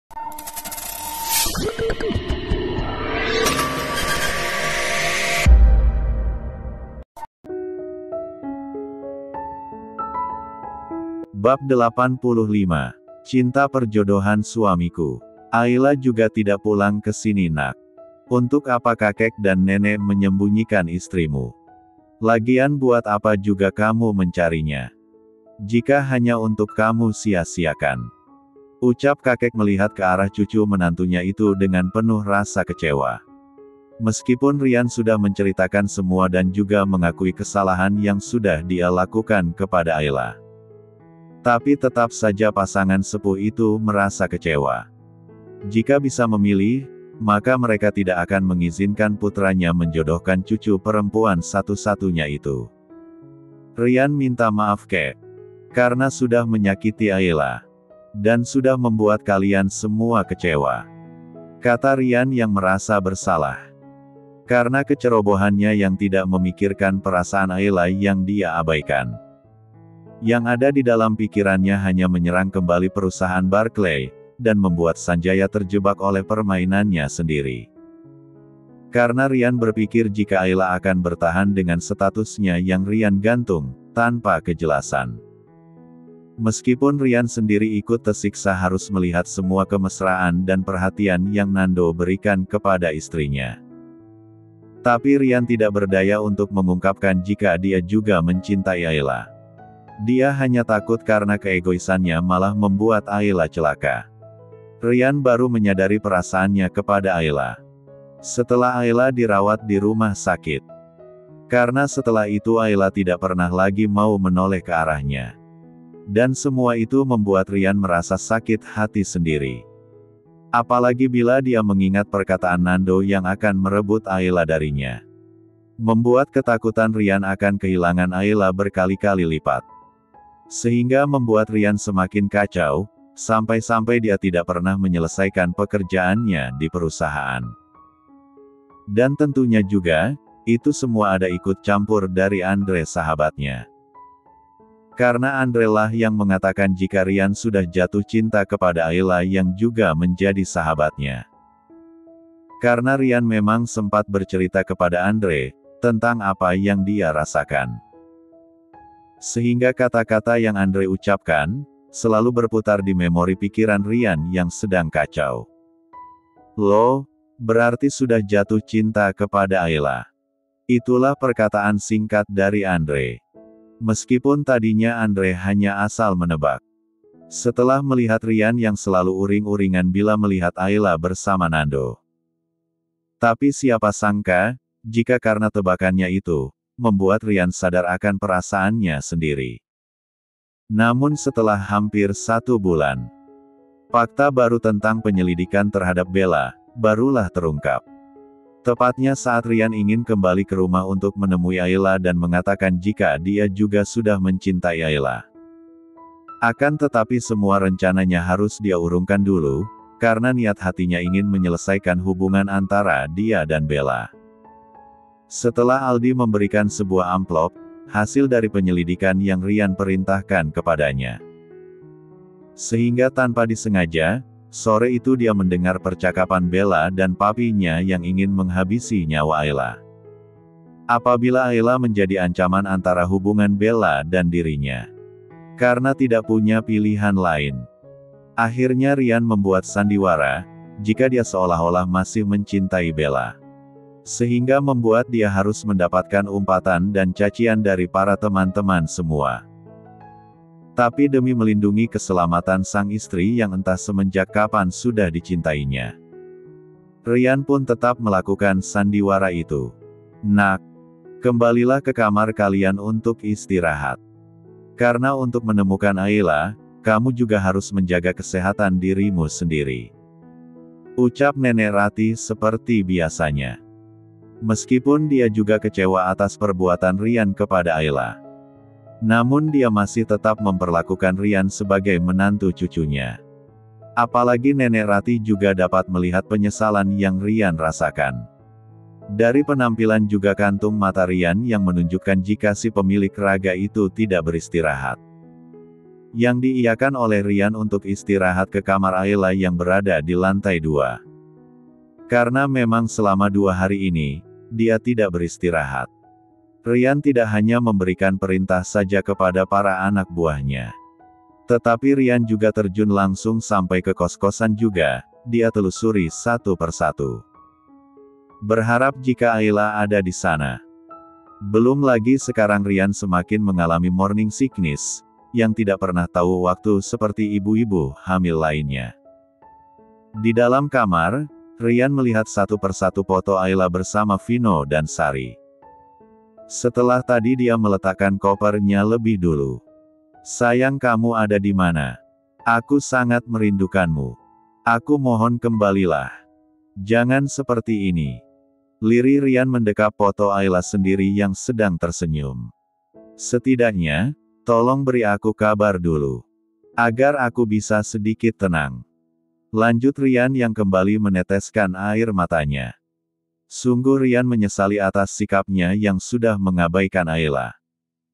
Bab 85. Cinta perjodohan suamiku. Ayla juga tidak pulang ke sini nak. Untuk apa kakek dan nenek menyembunyikan istrimu? Lagian buat apa juga kamu mencarinya? Jika hanya untuk kamu sia-siakan. Ucap kakek melihat ke arah cucu menantunya itu dengan penuh rasa kecewa. Meskipun Rian sudah menceritakan semua dan juga mengakui kesalahan yang sudah dia lakukan kepada Ayla. Tapi tetap saja pasangan sepuh itu merasa kecewa. Jika bisa memilih, maka mereka tidak akan mengizinkan putranya menjodohkan cucu perempuan satu-satunya itu. Rian minta maaf kek, karena sudah menyakiti Ayla. Dan sudah membuat kalian semua kecewa. Kata Rian yang merasa bersalah. Karena kecerobohannya yang tidak memikirkan perasaan Ayla yang dia abaikan. Yang ada di dalam pikirannya hanya menyerang kembali perusahaan Barclay, dan membuat Sanjaya terjebak oleh permainannya sendiri. Karena Rian berpikir jika Ayla akan bertahan dengan statusnya yang Rian gantung, tanpa kejelasan. Meskipun Rian sendiri ikut tersiksa harus melihat semua kemesraan dan perhatian yang Nando berikan kepada istrinya. Tapi Rian tidak berdaya untuk mengungkapkan jika dia juga mencintai Ayla. Dia hanya takut karena keegoisannya malah membuat Ayla celaka. Rian baru menyadari perasaannya kepada Ayla setelah Ayla dirawat di rumah sakit. Karena setelah itu Ayla tidak pernah lagi mau menoleh ke arahnya. Dan semua itu membuat Rian merasa sakit hati sendiri. Apalagi bila dia mengingat perkataan Nando yang akan merebut Ayla darinya. Membuat ketakutan Rian akan kehilangan Ayla berkali-kali lipat. Sehingga membuat Rian semakin kacau, sampai-sampai dia tidak pernah menyelesaikan pekerjaannya di perusahaan. Dan tentunya juga, itu semua ada ikut campur dari Andre sahabatnya. Karena Andre lah yang mengatakan jika Rian sudah jatuh cinta kepada Ayla yang juga menjadi sahabatnya. Karena Rian memang sempat bercerita kepada Andre, tentang apa yang dia rasakan. Sehingga kata-kata yang Andre ucapkan, selalu berputar di memori pikiran Rian yang sedang kacau. Loh, berarti sudah jatuh cinta kepada Ayla. Itulah perkataan singkat dari Andre. Meskipun tadinya Andre hanya asal menebak. Setelah melihat Rian yang selalu uring-uringan bila melihat Ayla bersama Nando. Tapi siapa sangka, jika karena tebakannya itu, membuat Rian sadar akan perasaannya sendiri. Namun setelah hampir 1 bulan, fakta baru tentang penyelidikan terhadap Bella, barulah terungkap. Tepatnya saat Rian ingin kembali ke rumah untuk menemui Ayla dan mengatakan jika dia juga sudah mencintai Ayla. Akan tetapi semua rencananya harus dia urungkan dulu, karena niat hatinya ingin menyelesaikan hubungan antara dia dan Bella. Setelah Aldi memberikan sebuah amplop, hasil dari penyelidikan yang Rian perintahkan kepadanya. Sehingga tanpa disengaja, sore itu dia mendengar percakapan Bella dan papinya yang ingin menghabisi nyawa Ayla. Apabila Ayla menjadi ancaman antara hubungan Bella dan dirinya. Karena tidak punya pilihan lain. Akhirnya Rian membuat sandiwara, jika dia seolah-olah masih mencintai Bella. Sehingga membuat dia harus mendapatkan umpatan dan cacian dari para teman-teman semua. Tapi demi melindungi keselamatan sang istri yang entah semenjak kapan sudah dicintainya. Rian pun tetap melakukan sandiwara itu. Nak, kembalilah ke kamar kalian untuk istirahat. Karena untuk menemukan Ayla, kamu juga harus menjaga kesehatan dirimu sendiri. Ucap Nenek Rati seperti biasanya. Meskipun dia juga kecewa atas perbuatan Rian kepada Ayla. Namun dia masih tetap memperlakukan Rian sebagai menantu cucunya. Apalagi Nenek Rati juga dapat melihat penyesalan yang Rian rasakan. Dari penampilan juga kantung mata Rian yang menunjukkan jika si pemilik raga itu tidak beristirahat. yang diiyakan oleh Rian untuk istirahat ke kamar Ayla yang berada di lantai 2. Karena memang selama 2 hari ini, dia tidak beristirahat. Rian tidak hanya memberikan perintah saja kepada para anak buahnya. Tetapi Rian juga terjun langsung sampai ke kos-kosan juga, dia telusuri satu persatu. Berharap jika Ayla ada di sana. Belum lagi sekarang Rian semakin mengalami morning sickness, yang tidak pernah tahu waktu seperti ibu-ibu hamil lainnya. Di dalam kamar, Rian melihat satu persatu foto Ayla bersama Vino dan Sari. Setelah tadi dia meletakkan kopernya lebih dulu. Sayang, kamu ada di mana? Aku sangat merindukanmu. Aku mohon kembalilah. Jangan seperti ini. Lirih Rian mendekap foto Ayla sendiri yang sedang tersenyum. Setidaknya, tolong beri aku kabar dulu. Agar aku bisa sedikit tenang. Lanjut Rian yang kembali meneteskan air matanya. Sungguh Rian menyesali atas sikapnya yang sudah mengabaikan Ayla.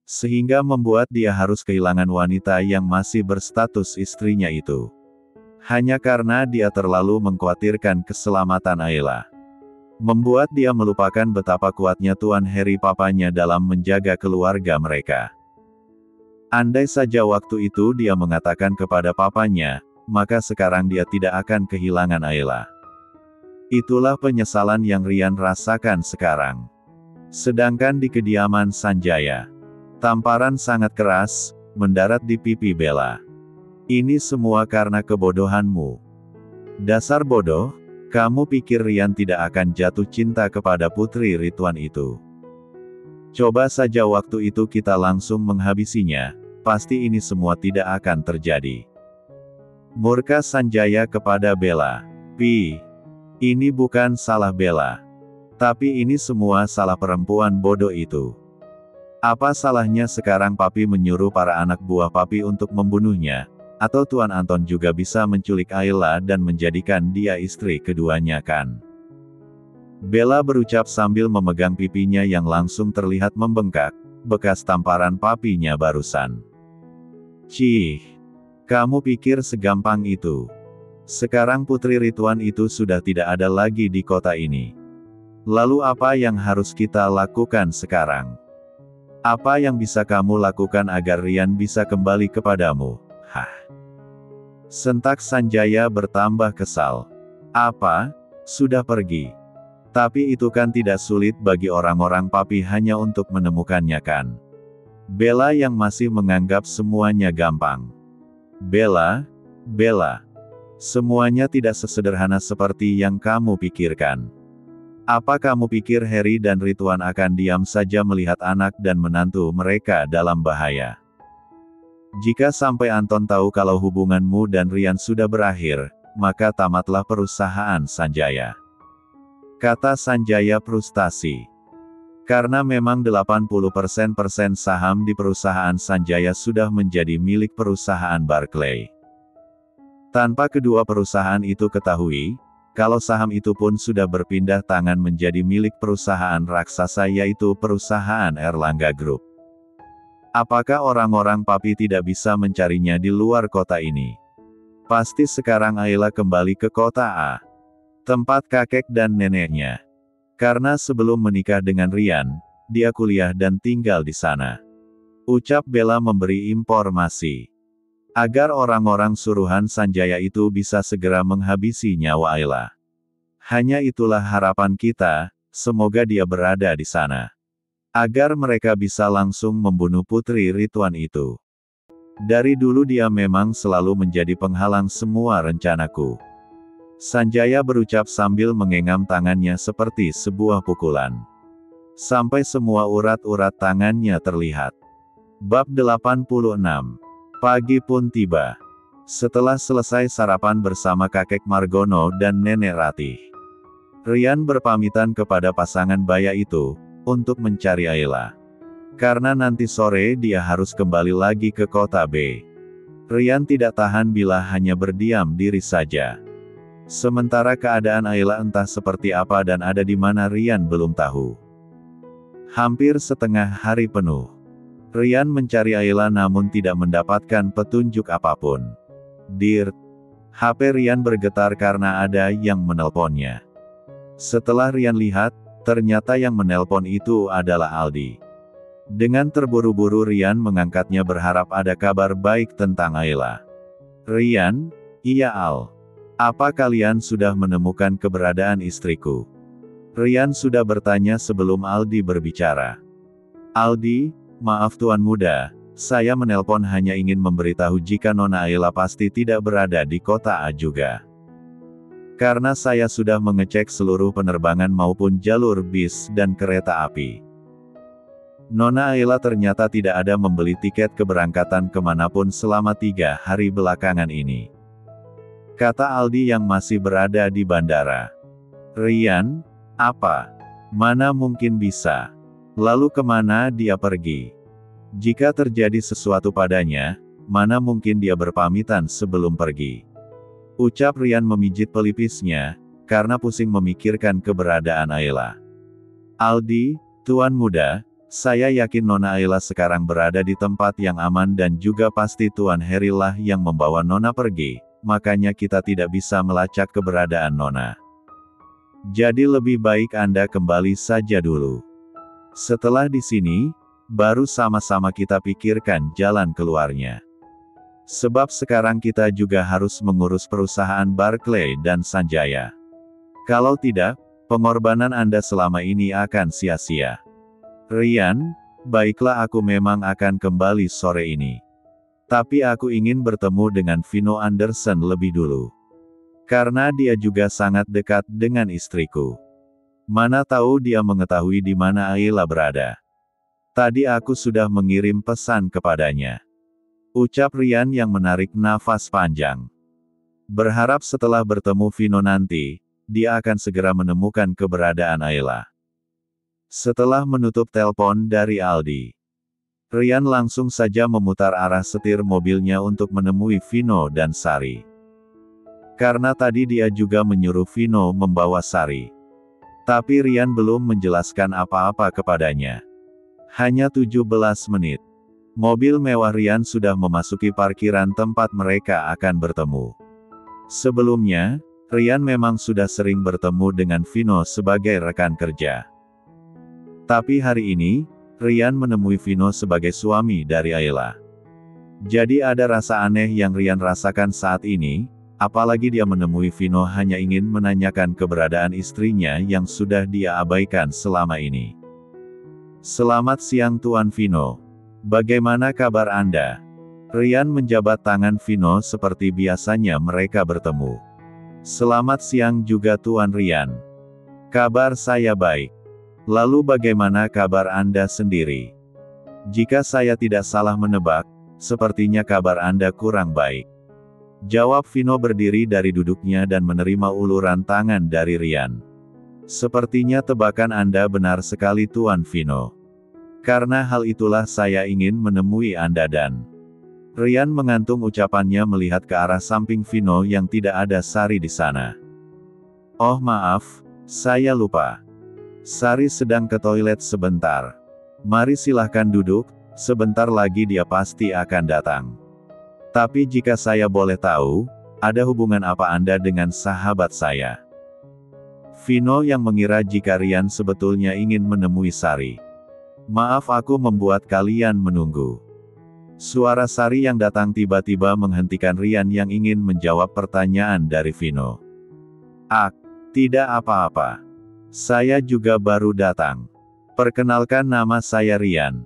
Sehingga membuat dia harus kehilangan wanita yang masih berstatus istrinya itu. Hanya karena dia terlalu mengkhawatirkan keselamatan Ayla. Membuat dia melupakan betapa kuatnya Tuan Harry papanya dalam menjaga keluarga mereka. Andai saja waktu itu dia mengatakan kepada papanya, maka sekarang dia tidak akan kehilangan Ayla. Itulah penyesalan yang Rian rasakan sekarang. Sedangkan di kediaman Sanjaya, tamparan sangat keras mendarat di pipi Bella. Ini semua karena kebodohanmu. Dasar bodoh, kamu pikir Rian tidak akan jatuh cinta kepada Putri Rituan itu? Coba saja waktu itu kita langsung menghabisinya, pasti ini semua tidak akan terjadi. Murka Sanjaya kepada Bella. Ini bukan salah Bella. Tapi ini semua salah perempuan bodoh itu. Apa salahnya sekarang Papi menyuruh para anak buah Papi untuk membunuhnya? Atau Tuan Anton juga bisa menculik Ayla dan menjadikan dia istri keduanya kan? Bella berucap sambil memegang pipinya yang langsung terlihat membengkak, bekas tamparan papinya barusan. Cih. Kamu pikir segampang itu? Sekarang Putri Rituan itu sudah tidak ada lagi di kota ini. Lalu apa yang harus kita lakukan sekarang? Apa yang bisa kamu lakukan agar Rian bisa kembali kepadamu? Hah? Sentak Sanjaya bertambah kesal. Apa? Sudah pergi. Tapi itu kan tidak sulit bagi orang-orang Papi hanya untuk menemukannya kan? Bella yang masih menganggap semuanya gampang. Bella, semuanya tidak sesederhana seperti yang kamu pikirkan. Apa kamu pikir Harry dan Rituan akan diam saja melihat anak dan menantu mereka dalam bahaya? Jika sampai Anton tahu kalau hubunganmu dan Rian sudah berakhir, maka tamatlah perusahaan Sanjaya. Kata Sanjaya frustasi. Karena memang 80% saham di perusahaan Sanjaya sudah menjadi milik perusahaan Barclay. Tanpa kedua perusahaan itu ketahui, kalau saham itu pun sudah berpindah tangan menjadi milik perusahaan raksasa yaitu perusahaan Erlangga Group. Apakah orang-orang Papi tidak bisa mencarinya di luar kota ini? Pasti sekarang Ayla kembali ke kota A. Tempat kakek dan neneknya. Karena sebelum menikah dengan Rian, dia kuliah dan tinggal di sana. Ucap Bella memberi informasi. Agar orang-orang suruhan Sanjaya itu bisa segera menghabisi nyawa Ayla. Hanya itulah harapan kita, semoga dia berada di sana. Agar mereka bisa langsung membunuh Putri Rituan itu. Dari dulu dia memang selalu menjadi penghalang semua rencanaku. Sanjaya berucap sambil menggenggam tangannya seperti sebuah pukulan. Sampai semua urat-urat tangannya terlihat. Bab 86. Pagi pun tiba. Setelah selesai sarapan bersama kakek Margono dan nenek Ratih, Rian berpamitan kepada pasangan baya itu, untuk mencari Ayla. Karena nanti sore dia harus kembali lagi ke kota B. Rian tidak tahan bila hanya berdiam diri saja. Sementara keadaan Ayla entah seperti apa dan ada di mana Rian belum tahu. Hampir setengah hari penuh. Rian mencari Ayla namun tidak mendapatkan petunjuk apapun. Dir. HP Rian bergetar karena ada yang menelponnya. Setelah Rian lihat, ternyata yang menelpon itu adalah Aldi. Dengan terburu-buru Rian mengangkatnya berharap ada kabar baik tentang Ayla. Rian, iya Al. Apa kalian sudah menemukan keberadaan istriku? Rian sudah bertanya sebelum Aldi berbicara. Aldi, maaf Tuan Muda, saya menelpon hanya ingin memberitahu jika Nona Ayla pasti tidak berada di kota A juga. Karena saya sudah mengecek seluruh penerbangan maupun jalur bis dan kereta api. Nona Ayla ternyata tidak ada membeli tiket keberangkatan kemanapun selama 3 hari belakangan ini. Kata Aldi yang masih berada di bandara. Rian, apa? Mana mungkin bisa? Lalu kemana dia pergi? Jika terjadi sesuatu padanya, mana mungkin dia berpamitan sebelum pergi? Ucap Rian memijit pelipisnya, karena pusing memikirkan keberadaan Ayla. Aldi, Tuan Muda, saya yakin Nona Ayla sekarang berada di tempat yang aman dan juga pasti Tuan Heri lah yang membawa Nona pergi, makanya kita tidak bisa melacak keberadaan Nona. Jadi lebih baik Anda kembali saja dulu. Setelah di sini, baru sama-sama kita pikirkan jalan keluarnya. Sebab sekarang kita juga harus mengurus perusahaan Barclay dan Sanjaya. Kalau tidak, pengorbanan Anda selama ini akan sia-sia. Rian, baiklah aku memang akan kembali sore ini. Tapi aku ingin bertemu dengan Vino Anderson lebih dulu. Karena dia juga sangat dekat dengan istriku. Mana tahu dia mengetahui di mana Ayla berada. Tadi aku sudah mengirim pesan kepadanya. Ucap Rian yang menarik nafas panjang. Berharap setelah bertemu Vino nanti, dia akan segera menemukan keberadaan Ayla. Setelah menutup telepon dari Aldi, Rian langsung saja memutar arah setir mobilnya untuk menemui Vino dan Sari. Karena tadi dia juga menyuruh Vino membawa Sari. Tapi Rian belum menjelaskan apa-apa kepadanya. Hanya 17 menit. Mobil mewah Rian sudah memasuki parkiran tempat mereka akan bertemu. Sebelumnya, Rian memang sudah sering bertemu dengan Vino sebagai rekan kerja. Tapi hari ini, Rian menemui Vino sebagai suami dari Ayla. Jadi ada rasa aneh yang Rian rasakan saat ini, apalagi dia menemui Vino hanya ingin menanyakan keberadaan istrinya yang sudah dia abaikan selama ini. Selamat siang Tuan Vino. Bagaimana kabar Anda? Rian menjabat tangan Vino seperti biasanya mereka bertemu. Selamat siang juga Tuan Rian. Kabar saya baik. Lalu bagaimana kabar Anda sendiri? Jika saya tidak salah menebak, sepertinya kabar Anda kurang baik. Jawab Vino berdiri dari duduknya dan menerima uluran tangan dari Rian. Sepertinya tebakan Anda benar sekali Tuan Vino. Karena hal itulah saya ingin menemui Anda dan... Rian mengantung ucapannya melihat ke arah samping Vino yang tidak ada Sari di sana. Oh maaf, saya lupa. Sari sedang ke toilet sebentar. Mari silahkan duduk, sebentar lagi dia pasti akan datang. Tapi jika saya boleh tahu, ada hubungan apa Anda dengan sahabat saya? Vino yang mengira jika Rian sebetulnya ingin menemui Sari. Maaf aku membuat kalian menunggu. Suara Sari yang datang tiba-tiba menghentikan Rian yang ingin menjawab pertanyaan dari Vino. Tidak apa-apa. Saya juga baru datang. Perkenalkan nama saya Rian.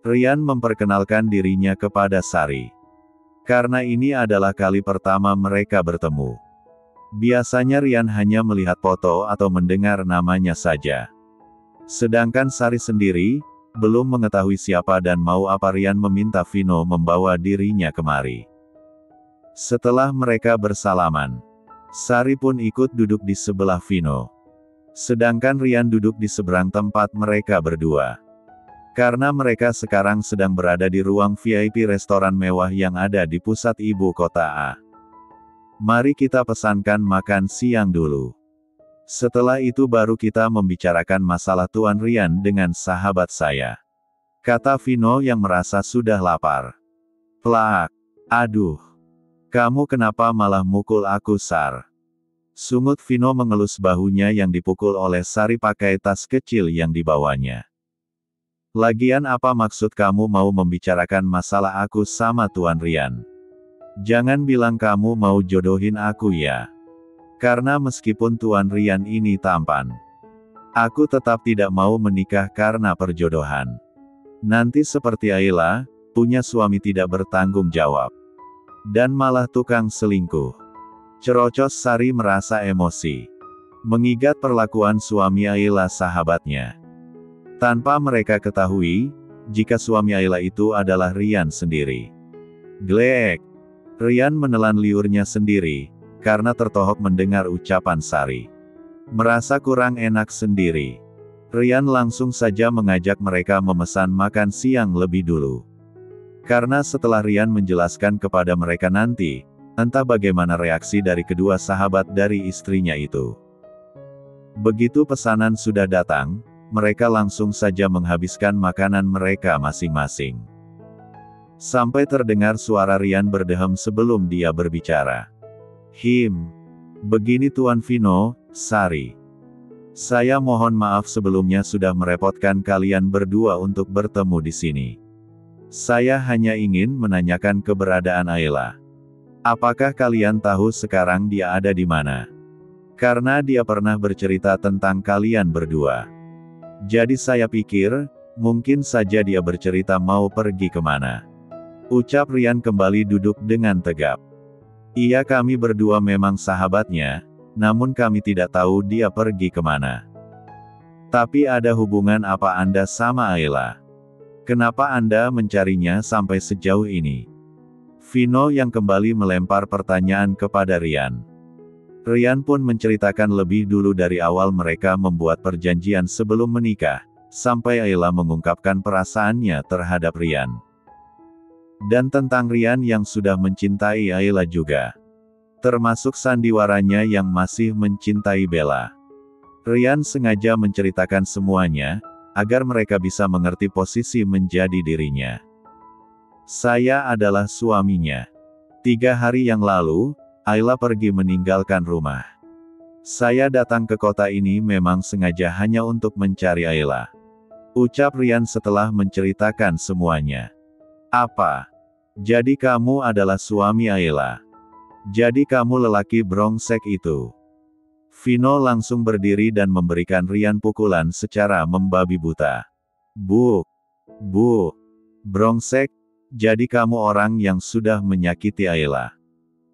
Rian memperkenalkan dirinya kepada Sari. Karena ini adalah kali pertama mereka bertemu. Biasanya Rian hanya melihat foto atau mendengar namanya saja. Sedangkan Sari sendiri, belum mengetahui siapa dan mau apa Rian meminta Vino membawa dirinya kemari. Setelah mereka bersalaman, Sari pun ikut duduk di sebelah Vino. Sedangkan Rian duduk di seberang tempat mereka berdua. Karena mereka sekarang sedang berada di ruang VIP restoran mewah yang ada di pusat ibu kota A. Mari kita pesankan makan siang dulu. Setelah itu baru kita membicarakan masalah Tuan Rian dengan sahabat saya. kata Vino yang merasa sudah lapar. Plak. Aduh. Kamu kenapa malah mukul aku, Sar? Sungut Vino mengelus bahunya yang dipukul oleh Sari pakai tas kecil yang dibawanya. Lagian apa maksud kamu mau membicarakan masalah aku sama Tuan Rian? Jangan bilang kamu mau jodohin aku ya. Karena meskipun Tuan Rian ini tampan, aku tetap tidak mau menikah karena perjodohan. Nanti seperti Ayla, punya suami tidak bertanggung jawab. Dan malah tukang selingkuh. Cerocos Sari merasa emosi. Mengingat perlakuan suami Ayla sahabatnya. Tanpa mereka ketahui, jika suami Ayla itu adalah Rian sendiri. Glek. Rian menelan liurnya sendiri, karena tertohok mendengar ucapan Sari. Merasa kurang enak sendiri. Rian langsung saja mengajak mereka memesan makan siang lebih dulu. Karena setelah Rian menjelaskan kepada mereka nanti, entah bagaimana reaksi dari kedua sahabat dari istrinya itu. Begitu pesanan sudah datang, mereka langsung saja menghabiskan makanan mereka masing-masing. Sampai terdengar suara Rian berdehem sebelum dia berbicara. Begini Tuan Vino, Sari. Saya mohon maaf sebelumnya sudah merepotkan kalian berdua untuk bertemu di sini. Saya hanya ingin menanyakan keberadaan Ayla. Apakah kalian tahu sekarang dia ada di mana? Karena dia pernah bercerita tentang kalian berdua. Jadi saya pikir, mungkin saja dia bercerita mau pergi kemana. Ucap Rian kembali duduk dengan tegap. Iya, kami berdua memang sahabatnya, namun kami tidak tahu dia pergi kemana. Tapi ada hubungan apa Anda sama Ayla? Kenapa Anda mencarinya sampai sejauh ini? Vino yang kembali melempar pertanyaan kepada Rian. Rian pun menceritakan lebih dulu dari awal mereka membuat perjanjian sebelum menikah, sampai Ayla mengungkapkan perasaannya terhadap Rian. Dan tentang Rian yang sudah mencintai Ayla juga. Termasuk sandiwaranya yang masih mencintai Bella. Rian sengaja menceritakan semuanya, agar mereka bisa mengerti posisi menjadi dirinya. Saya adalah suaminya. 3 hari yang lalu, Ayla pergi meninggalkan rumah. Saya datang ke kota ini memang sengaja hanya untuk mencari Ayla. Ucap Rian setelah menceritakan semuanya. Apa? Jadi kamu adalah suami Ayla? Jadi kamu lelaki brengsek itu? Vino langsung berdiri dan memberikan Rian pukulan secara membabi buta. Bu, brengsek, jadi kamu orang yang sudah menyakiti Ayla.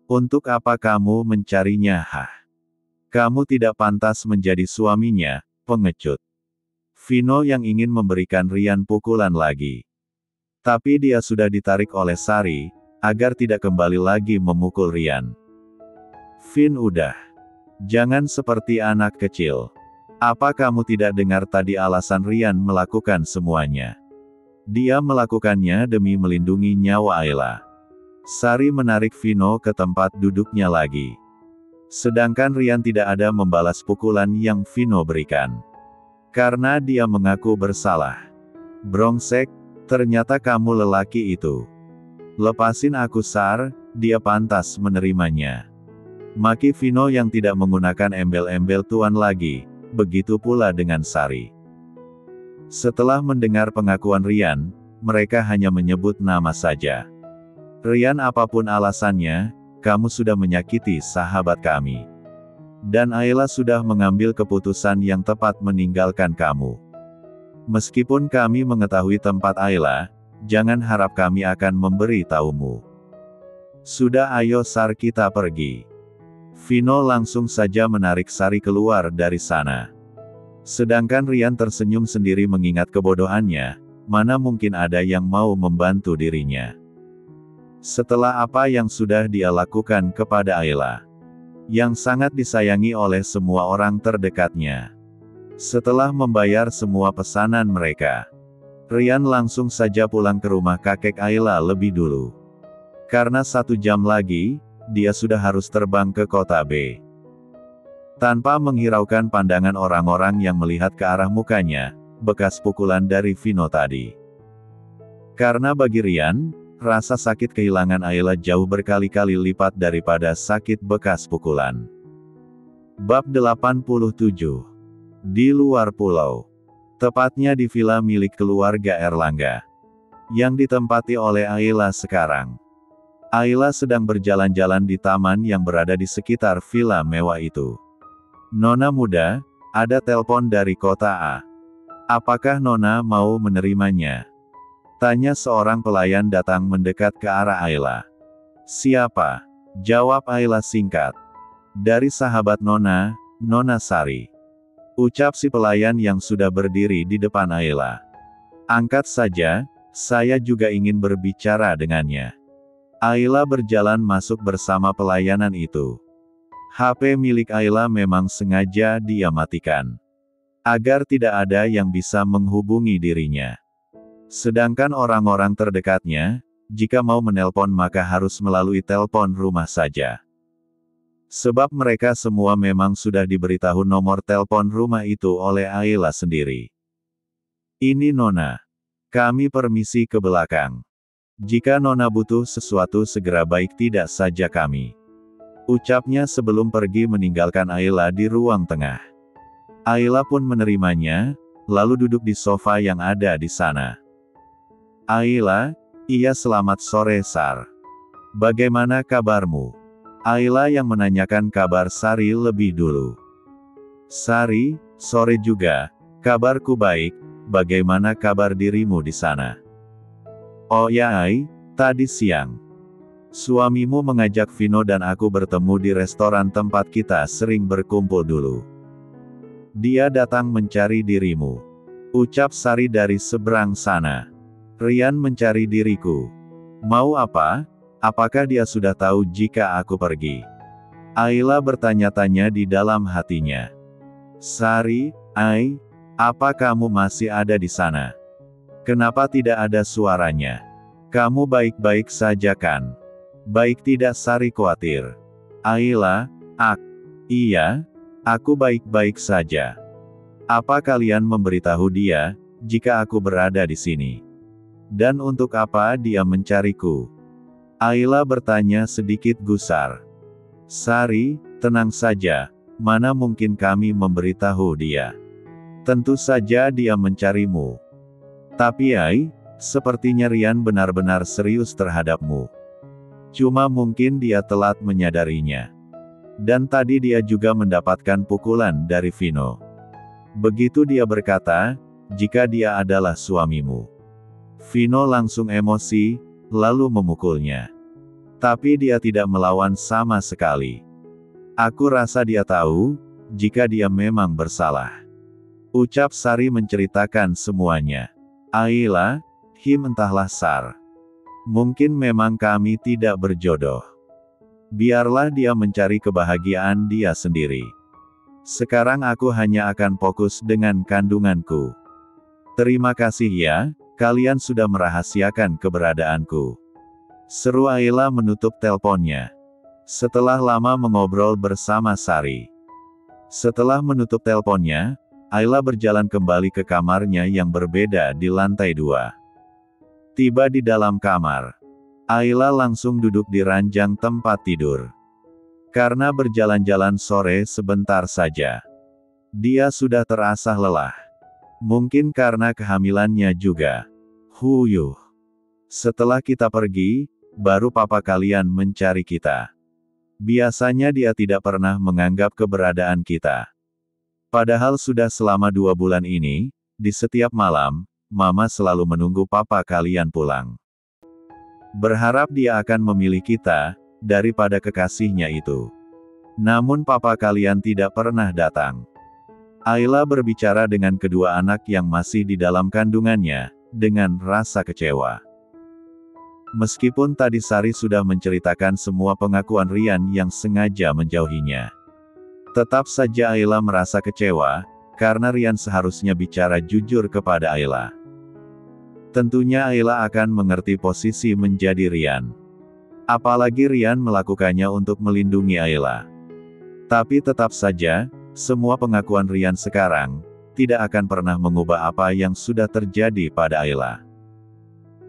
Untuk apa kamu mencarinya? Kamu tidak pantas menjadi suaminya, pengecut. Vino yang ingin memberikan Rian pukulan lagi. Tapi dia sudah ditarik oleh Sari, agar tidak kembali lagi memukul Rian. Vin, udah. Jangan seperti anak kecil. Apa kamu tidak dengar tadi alasan Rian melakukan semuanya? Dia melakukannya demi melindungi nyawa Ayla. Sari menarik Vino ke tempat duduknya lagi. Sedangkan Rian tidak ada membalas pukulan yang Vino berikan. Karena dia mengaku bersalah. Brengsek, ternyata kamu lelaki itu. Lepasin aku, Sar, dia pantas menerimanya. Maki Vino yang tidak menggunakan embel-embel tuan lagi, begitu pula dengan Sari. Setelah mendengar pengakuan Rian, mereka hanya menyebut nama saja. Rian, apapun alasannya, kamu sudah menyakiti sahabat kami. Dan Ayla sudah mengambil keputusan yang tepat meninggalkan kamu. Meskipun kami mengetahui tempat Ayla, jangan harap kami akan memberi tahumu. Sudah, ayo Sar, kita pergi. Vino langsung saja menarik Sari keluar dari sana. Sedangkan Rian tersenyum sendiri mengingat kebodohannya, mana mungkin ada yang mau membantu dirinya. Setelah apa yang sudah dia lakukan kepada Ayla, yang sangat disayangi oleh semua orang terdekatnya. Setelah membayar semua pesanan mereka, Rian langsung saja pulang ke rumah kakek Ayla lebih dulu. Karena 1 jam lagi, dia sudah harus terbang ke kota B. Tanpa menghiraukan pandangan orang-orang yang melihat ke arah mukanya, bekas pukulan dari Vino tadi. Karena bagi Rian, rasa sakit kehilangan Ayla jauh berkali-kali lipat daripada sakit bekas pukulan. Bab 87. Di luar pulau. Tepatnya di villa milik keluarga Erlangga, yang ditempati oleh Ayla sekarang. Ayla sedang berjalan-jalan di taman yang berada di sekitar villa mewah itu. "Nona muda, ada telepon dari kota A. Apakah Nona mau menerimanya?" tanya seorang pelayan datang mendekat ke arah Ayla. "Siapa?" jawab Ayla singkat. "Dari sahabat Nona, Nona Sari," ucap si pelayan yang sudah berdiri di depan Ayla. "Angkat saja, saya juga ingin berbicara dengannya." Ayla berjalan masuk bersama pelayanan itu. HP milik Ayla memang sengaja dia matikan, agar tidak ada yang bisa menghubungi dirinya. Sedangkan orang-orang terdekatnya, jika mau menelpon maka harus melalui telepon rumah saja. Sebab mereka semua memang sudah diberitahu nomor telepon rumah itu oleh Ayla sendiri. "Ini Nona. Kami permisi ke belakang. Jika Nona butuh sesuatu segera baik tidak saja kami," ucapnya sebelum pergi meninggalkan Ayla di ruang tengah. Ayla pun menerimanya, lalu duduk di sofa yang ada di sana. "Ayla, iya selamat sore Sar. Bagaimana kabarmu?" Ayla yang menanyakan kabar Sari lebih dulu. "Sari, sore juga, kabarku baik, bagaimana kabar dirimu di sana?" "Oh ya Ai, tadi siang. Suamimu mengajak Vino dan aku bertemu di restoran tempat kita sering berkumpul dulu. Dia datang mencari dirimu," ucap Sari dari seberang sana. "Rian mencari diriku. Mau apa? Apakah dia sudah tahu jika aku pergi?" Ayla bertanya-tanya di dalam hatinya. "Sari, Ai, apa kamu masih ada di sana? Kenapa tidak ada suaranya? Kamu baik-baik saja kan?" "Baik tidak," Sari khawatir. Ayla, iya, aku baik-baik saja. Apa kalian memberitahu dia, jika aku berada di sini? Dan untuk apa dia mencariku?" Ayla bertanya sedikit gusar. "Sari, tenang saja, mana mungkin kami memberitahu dia. Tentu saja dia mencarimu. Tapi Ai, sepertinya Rian benar-benar serius terhadapmu. Cuma mungkin dia telat menyadarinya. Dan tadi dia juga mendapatkan pukulan dari Vino. Begitu dia berkata, jika dia adalah suamimu." Vino langsung emosi, lalu memukulnya. Tapi dia tidak melawan sama sekali. "Aku rasa dia tahu, jika dia memang bersalah," ucap Sari menceritakan semuanya. Ayla, entahlah Sar. Mungkin memang kami tidak berjodoh. Biarlah dia mencari kebahagiaan dia sendiri. Sekarang aku hanya akan fokus dengan kandunganku. Terima kasih ya, kalian sudah merahasiakan keberadaanku," seru Ayla menutup teleponnya. Setelah lama mengobrol bersama Sari. Setelah menutup teleponnya, Ayla berjalan kembali ke kamarnya yang berbeda di lantai 2. Tiba di dalam kamar, Ayla langsung duduk di ranjang tempat tidur. Karena berjalan-jalan sore sebentar saja, dia sudah terasa lelah. Mungkin karena kehamilannya juga. "Huyuh. Setelah kita pergi, baru papa kalian mencari kita. Biasanya dia tidak pernah menganggap keberadaan kita. Padahal sudah selama 2 bulan ini, di setiap malam, mama selalu menunggu papa kalian pulang. Berharap dia akan memilih kita, daripada kekasihnya itu. Namun papa kalian tidak pernah datang." Ayla berbicara dengan kedua anak yang masih di dalam kandungannya, dengan rasa kecewa. Meskipun tadi Sari sudah menceritakan semua pengakuan Rian yang sengaja menjauhinya, tetap saja Ayla merasa kecewa, karena Rian seharusnya bicara jujur kepada Ayla. Tentunya Ayla akan mengerti posisi menjadi Rian. Apalagi Rian melakukannya untuk melindungi Ayla. Tapi tetap saja, semua pengakuan Rian sekarang, tidak akan pernah mengubah apa yang sudah terjadi pada Ayla.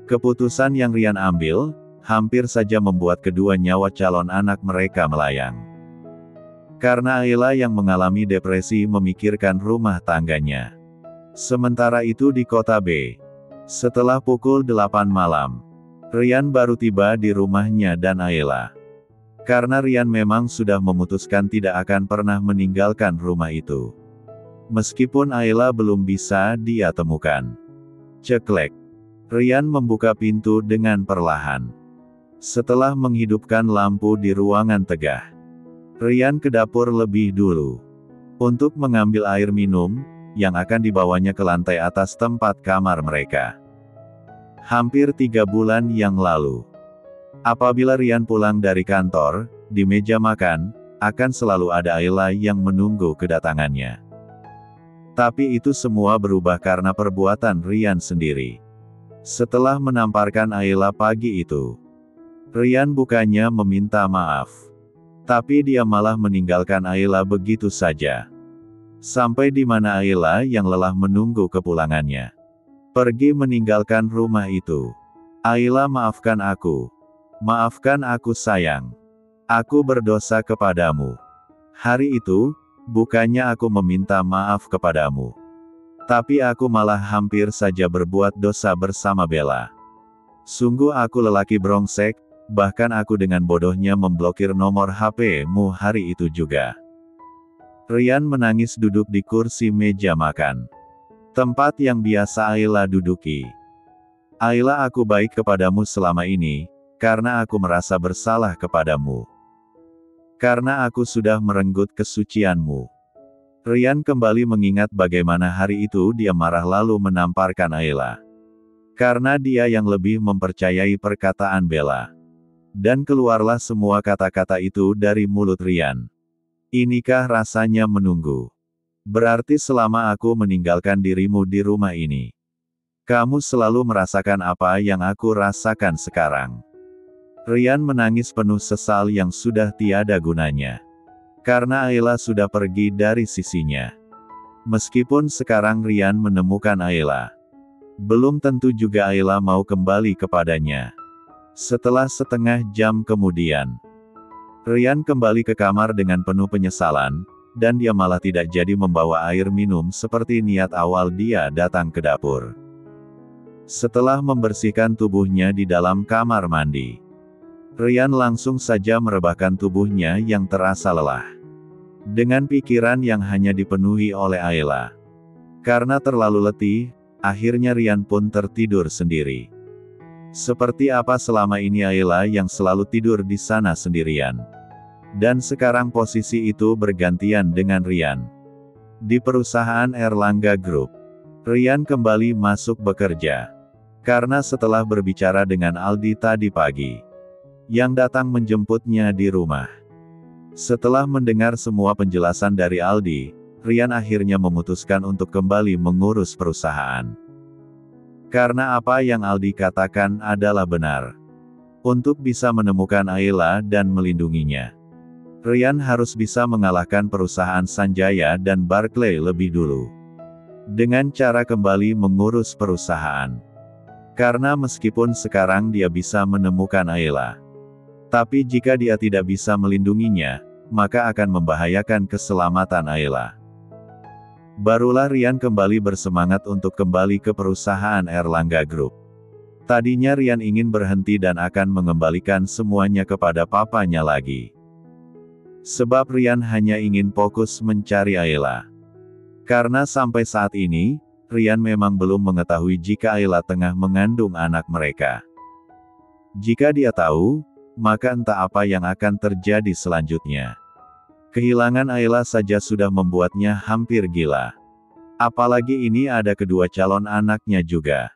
Keputusan yang Rian ambil, hampir saja membuat kedua nyawa calon anak mereka melayang. Karena Ayla yang mengalami depresi memikirkan rumah tangganya. Sementara itu di kota B. Setelah pukul 8 malam, Rian baru tiba di rumahnya dan Ayla. Karena Rian memang sudah memutuskan tidak akan pernah meninggalkan rumah itu. Meskipun Ayla belum bisa dia temukan. Ceklek. Rian membuka pintu dengan perlahan. Setelah menghidupkan lampu di ruangan tegah, Rian ke dapur lebih dulu. Untuk mengambil air minum, yang akan dibawanya ke lantai atas tempat kamar mereka. Hampir 3 bulan yang lalu. Apabila Rian pulang dari kantor, di meja makan, akan selalu ada Ayla yang menunggu kedatangannya. Tapi itu semua berubah karena perbuatan Rian sendiri. Setelah menamparkan Ayla pagi itu, Rian bukannya meminta maaf. Tapi dia malah meninggalkan Ayla begitu saja. Sampai di mana Ayla yang lelah menunggu kepulangannya. Pergi meninggalkan rumah itu. Ayla, maafkan aku. Maafkan aku sayang. Aku berdosa kepadamu. Hari itu, bukannya aku meminta maaf kepadamu. Tapi aku malah hampir saja berbuat dosa bersama Bella. Sungguh aku lelaki brengsek, bahkan aku dengan bodohnya memblokir nomor HP-mu hari itu juga. Rian menangis duduk di kursi meja makan. Tempat yang biasa Ayla duduki. Ayla, aku baik kepadamu selama ini, karena aku merasa bersalah kepadamu. Karena aku sudah merenggut kesucianmu. Rian kembali mengingat bagaimana hari itu dia marah lalu menamparkan Ayla. Karena dia yang lebih mempercayai perkataan Bella. Dan keluarlah semua kata-kata itu dari mulut Rian. Inikah rasanya menunggu? Berarti selama aku meninggalkan dirimu di rumah ini, kamu selalu merasakan apa yang aku rasakan sekarang. Rian menangis penuh sesal yang sudah tiada gunanya. Karena Ayla sudah pergi dari sisinya. Meskipun sekarang Rian menemukan Ayla, belum tentu juga Ayla mau kembali kepadanya. Setelah setengah jam kemudian, Rian kembali ke kamar dengan penuh penyesalan, dan dia malah tidak jadi membawa air minum seperti niat awal dia datang ke dapur. Setelah membersihkan tubuhnya di dalam kamar mandi, Rian langsung saja merebahkan tubuhnya yang terasa lelah. Dengan pikiran yang hanya dipenuhi oleh Ayla. Karena terlalu letih, akhirnya Rian pun tertidur sendiri. Seperti apa selama ini Ayla yang selalu tidur di sana sendirian. Dan sekarang posisi itu bergantian dengan Rian. Di perusahaan Erlangga Group, Rian kembali masuk bekerja. Karena setelah berbicara dengan Aldi tadi pagi, yang datang menjemputnya di rumah. Setelah mendengar semua penjelasan dari Aldi, Rian akhirnya memutuskan untuk kembali mengurus perusahaan. Karena apa yang Aldi katakan adalah benar. Untuk bisa menemukan Ayla dan melindunginya, Rian harus bisa mengalahkan perusahaan Sanjaya dan Barclay lebih dulu. Dengan cara kembali mengurus perusahaan. Karena meskipun sekarang dia bisa menemukan Ayla, tapi jika dia tidak bisa melindunginya, maka akan membahayakan keselamatan Ayla. Barulah Rian kembali bersemangat untuk kembali ke perusahaan Erlangga Group. Tadinya Rian ingin berhenti dan akan mengembalikan semuanya kepada papanya lagi. Sebab Rian hanya ingin fokus mencari Ayla. Karena sampai saat ini, Rian memang belum mengetahui jika Ayla tengah mengandung anak mereka. Jika dia tahu, maka entah apa yang akan terjadi selanjutnya. Kehilangan Ayla saja sudah membuatnya hampir gila. Apalagi ini ada kedua calon anaknya juga.